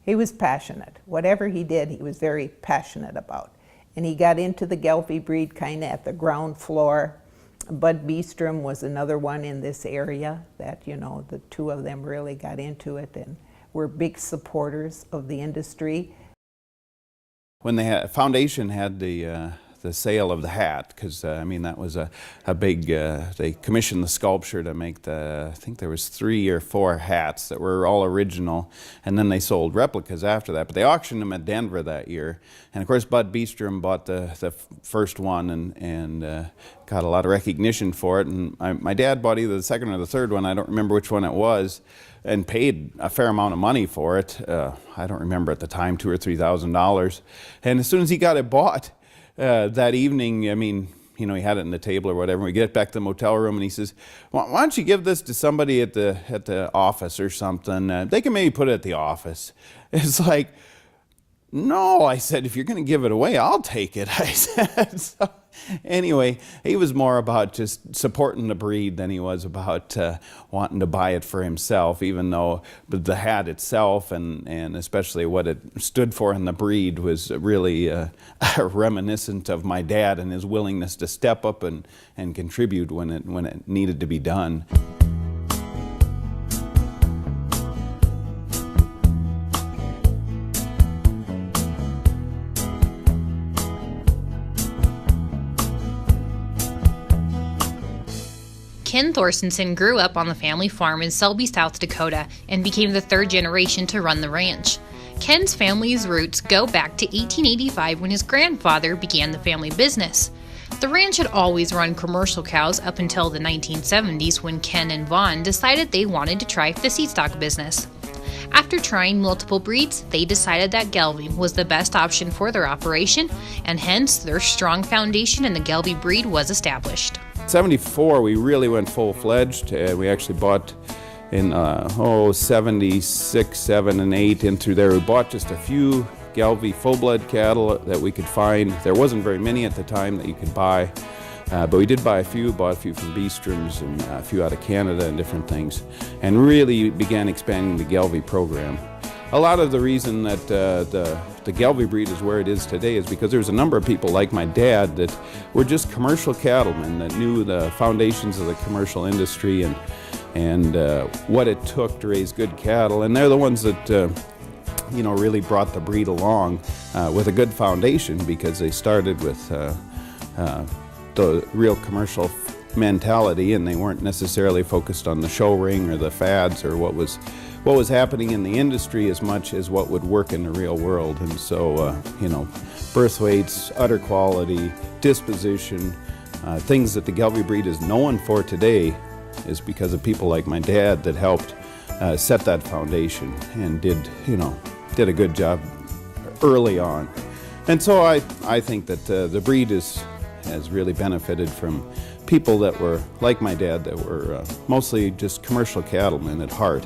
He was passionate. Whatever he did, he was very passionate about. And he got into the Gelbvieh breed kind of at the ground floor. Bud Beestrom was another one in this area that, you know, the two of them really got into it and were big supporters of the industry. When the foundation had the sale of the hat, because I mean that was a big, they commissioned the sculpture to make I think there was 3 or 4 hats that were all original, and then they sold replicas after that, but they auctioned them at Denver that year. And of course Bud Beestrom bought the first one and got a lot of recognition for it, and my dad bought either the second or the third one, I don't remember which one it was, and paid a fair amount of money for it. I don't remember at the time, $2,000 or $3,000. And as soon as he got it bought, that evening, I mean, you know, he had it in the table or whatever. We get back to the motel room and he says, why don't you give this to somebody at the office or something? They can maybe put it at the office. It's like, no, I said, if you're going to give it away, I'll take it, I said. So, anyway, he was more about just supporting the breed than he was about wanting to buy it for himself, even though the hat itself and especially what it stood for in the breed was really reminiscent of my dad and his willingness to step up and contribute when it needed to be done. Ken Thorstenson grew up on the family farm in Selby, South Dakota, and became the 3rd generation to run the ranch. Ken's family's roots go back to 1885 when his grandfather began the family business. The ranch had always run commercial cows up until the 1970s when Ken and Vaughn decided they wanted to try the seed stock business. After trying multiple breeds, they decided that Gelbvieh was the best option for their operation, and hence their strong foundation in the Gelbvieh breed was established. 74, we really went full-fledged. We actually bought in 76, 7, and 8 in through there. We bought just a few Gelbvieh full-blood cattle that we could find. There wasn't very many at the time that you could buy, but we did buy a few, bought a few from Beestroms and a few out of Canada and different things, and really began expanding the Gelbvieh program. A lot of the reason that the Gelbvieh breed is where it is today is because there's a number of people like my dad that were just commercial cattlemen that knew the foundations of the commercial industry and what it took to raise good cattle, and they're the ones that you know, really brought the breed along with a good foundation, because they started with the real commercial mentality, and they weren't necessarily focused on the show ring or the fads or what was happening in the industry as much as what would work in the real world. And so, you know, birth weights, udder quality, disposition, things that the Gelbvieh breed is known for today is because of people like my dad that helped set that foundation and did a good job early on. And so I think that the breed has really benefited from people that were like my dad, that were mostly just commercial cattlemen at heart.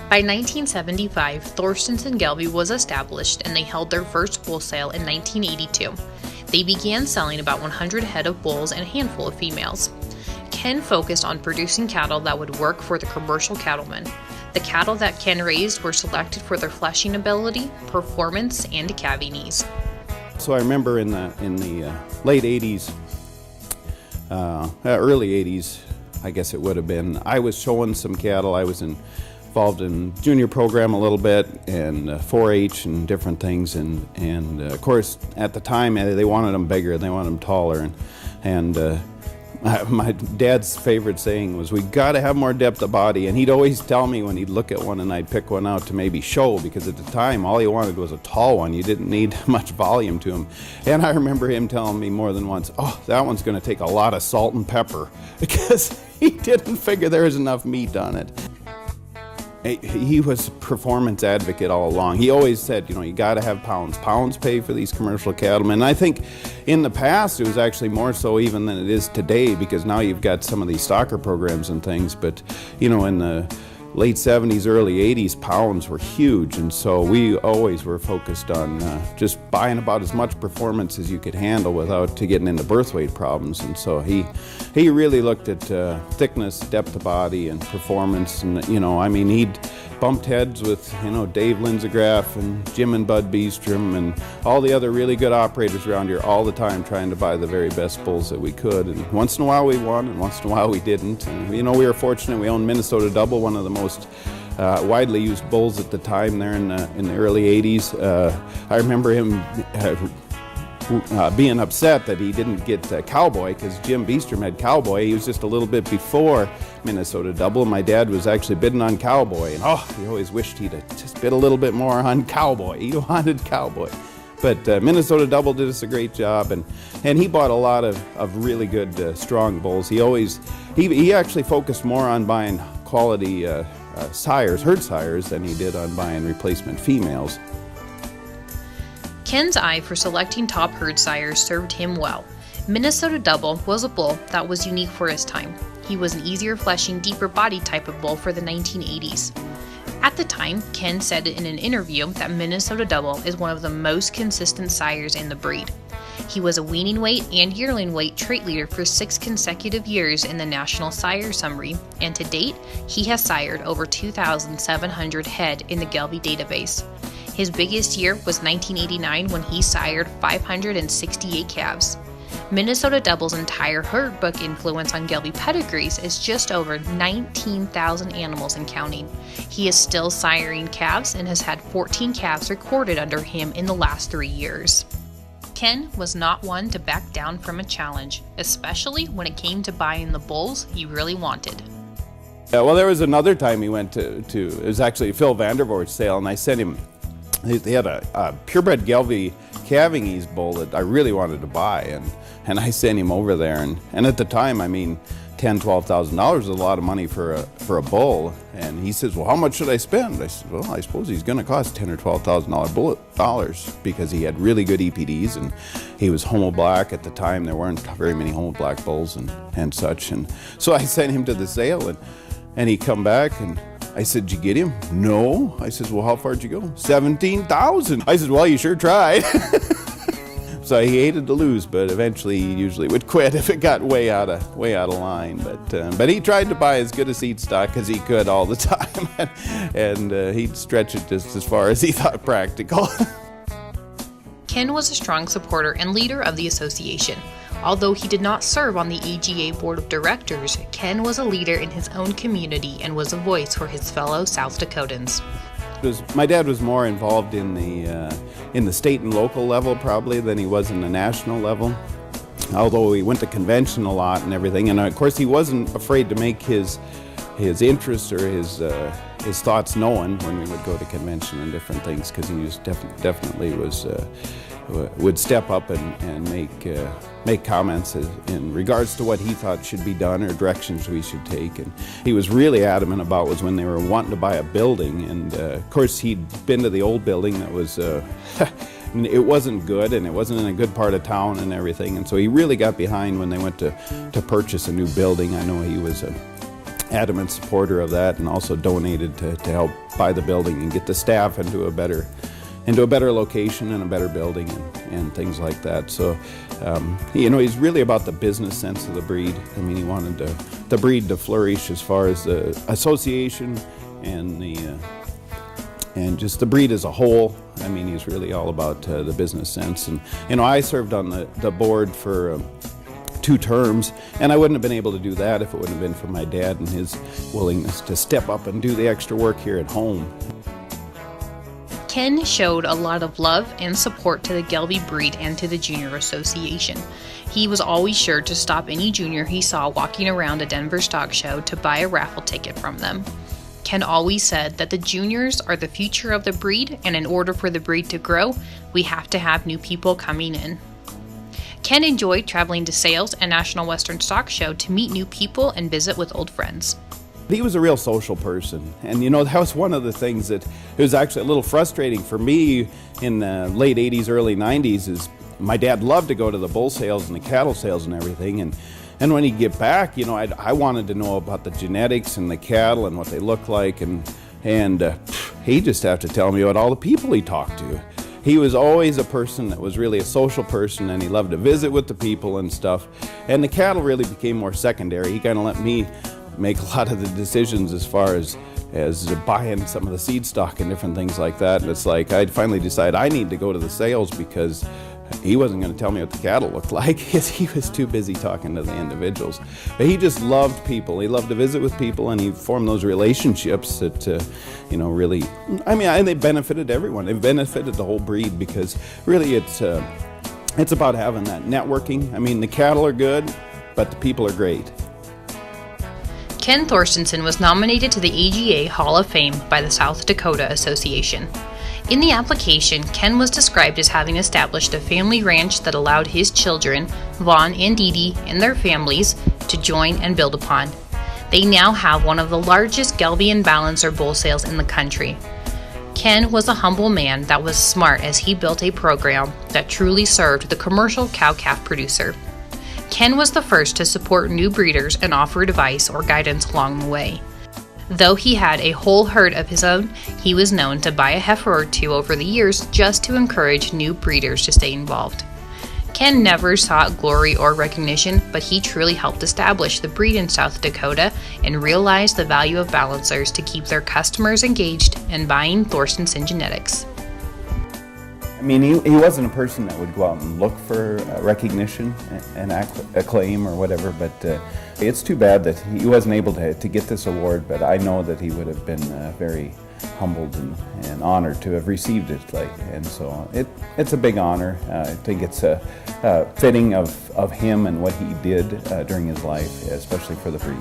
By 1975, Thorstenson Gelbvieh was established and they held their first bull sale in 1982. They began selling about 100 head of bulls and a handful of females. Ken focused on producing cattle that would work for the commercial cattlemen. The cattle that Ken raised were selected for their fleshing ability, performance, and calving ease. So I remember in the late 80s, early 80s, I guess it would have been, I was showing some cattle. I was involved in junior program a little bit and 4-H and different things, and of course at the time they wanted them bigger, they wanted them taller, and my dad's favorite saying was, we got to have more depth of body, and he'd always tell me when he'd look at one and I'd pick one out to maybe show, because at the time all he wanted was a tall one. You didn't need much volume to him. And I remember him telling me more than once, oh, that one's going to take a lot of salt and pepper, because he didn't figure there was enough meat on it. He was a performance advocate all along. He always said, you know, you got to have pounds. Pounds pay for these commercial cattlemen. And I think in the past it was actually more so even than it is today, because now you've got some of these stalker programs and things. But, you know, in the late 70s, early 80s, pounds were huge. And so we always were focused on just buying about as much performance as you could handle without getting into birth weight problems. And so he really looked at thickness, depth of body, and performance. And, you know, I mean, bumped heads with, Dave Linzegraff and Jim and Bud Beestrom and all the other really good operators around here all the time trying to buy the very best bulls that we could. And once in a while we won, and once in a while we didn't. And, we were fortunate. We owned Minnesota Double, one of the most widely used bulls at the time there in the early 80s. I remember him being upset that he didn't get Cowboy, because Jim Beestrom had Cowboy. He was just a little bit before Minnesota Double. My dad was actually bidding on Cowboy, and he always wished he'd have just bid a little bit more on Cowboy. He wanted Cowboy. But Minnesota Double did us a great job, and he bought a lot of really good, strong bulls. He actually focused more on buying quality sires, herd sires, than he did on buying replacement females. Ken's eye for selecting top herd sires served him well. Minnesota Double was a bull that was unique for his time. He was an easier fleshing, deeper body type of bull for the 1980s. At the time, Ken said in an interview that Minnesota Double is one of the most consistent sires in the breed. He was a weaning weight and yearling weight trait leader for 6 consecutive years in the National Sire Summary, and to date, he has sired over 2,700 head in the Gelbvieh database. His biggest year was 1989 when he sired 568 calves. Minnesota Double's entire herd book influence on Gelbvieh pedigrees is just over 19,000 animals and counting. He is still siring calves and has had 14 calves recorded under him in the last 3 years. Ken was not one to back down from a challenge, especially when it came to buying the bulls he really wanted. Yeah, well, there was another time he went to it was actually Phil Vandervoort's sale, and I sent him. They had a purebred Gelbvieh calving ease bull that I really wanted to buy, and I sent him over there. And at the time, $10,000, $12,000 is a lot of money for a bull. And he says, "Well, how much should I spend?" I said, "Well, I suppose he's going to cost $10,000 or $12,000 because he had really good EPDs, and he was homo black at the time. There weren't very many homo black bulls and such. And so I sent him to the sale, and he come back and." I said, "Did you get him?" "No." I says, "Well, how far did you go?" $17,000. I said, "Well, you sure tried." So he hated to lose, but eventually he usually would quit if it got way out of line. But he tried to buy as good a seed stock as he could all the time, and he'd stretch it just as far as he thought practical. Ken was a strong supporter and leader of the association. Although he did not serve on the AGA board of directors, Ken was a leader in his own community and was a voice for his fellow South Dakotans. My dad was more involved in the state and local level probably than he was in the national level. Although he went to convention a lot and everything, and of course he wasn't afraid to make his interests or his thoughts known when we would go to convention and different things, because he was definitely would step up and make comments in regards to what he thought should be done or directions we should take. And he was really adamant about was when they were wanting to buy a building, and of course he'd been to the old building that was it wasn't good, and it wasn't in a good part of town and everything, and so he really got behind when they went to purchase a new building. I know he was an adamant supporter of that, and also donated to help buy the building and get the staff into a better location and a better building and things like that. So, he's really about the business sense of the breed. He wanted the breed to flourish as far as the association and just the breed as a whole. He's really all about the business sense. And, I served on the board for 2 terms, and I wouldn't have been able to do that if it wouldn't have been for my dad and his willingness to step up and do the extra work here at home. Ken showed a lot of love and support to the Gelbvieh breed and to the Junior Association. He was always sure to stop any junior he saw walking around a Denver stock show to buy a raffle ticket from them. Ken always said that the juniors are the future of the breed, and in order for the breed to grow, we have to have new people coming in. Ken enjoyed traveling to sales and National Western Stock Show to meet new people and visit with old friends. He was a real social person, and that was one of the things that it was actually a little frustrating for me in the late 80s, early 90s, is my dad loved to go to the bull sales and the cattle sales and everything, and when he'd get back, I wanted to know about the genetics and the cattle and what they look like, and he'd just have to tell me about all the people he talked to. He was always a person that was really a social person, and he loved to visit with the people and stuff, and the cattle really became more secondary. He kind of let me make a lot of the decisions as far as as buying some of the seed stock and different things like that. And it's like I finally decided I need to go to the sales because he wasn't going to tell me what the cattle looked like because he was too busy talking to the individuals. But he just loved people. He loved to visit with people, and he formed those relationships that, really, they benefited everyone. They benefited the whole breed because really it's about having that networking. I mean, the cattle are good, but the people are great. Ken Thorstenson was nominated to the AGA Hall of Fame by the South Dakota Association. In the application, Ken was described as having established a family ranch that allowed his children, Vaughn and Dee Dee, and their families to join and build upon. They now have one of the largest Gelbvieh balancer bull sales in the country. Ken was a humble man that was smart as he built a program that truly served the commercial cow-calf producer. Ken was the first to support new breeders and offer advice or guidance along the way. Though he had a whole herd of his own, he was known to buy a heifer or two over the years just to encourage new breeders to stay involved. Ken never sought glory or recognition, but he truly helped establish the breed in South Dakota and realized the value of balancers to keep their customers engaged and buying Thorstenson genetics. I mean, he wasn't a person that would go out and look for recognition and acclaim or whatever, but it's too bad that he wasn't able to get this award, but I know that he would have been very humbled and honored to have received it. And so it's a big honor. I think it's fitting of him and what he did during his life, especially for the breed.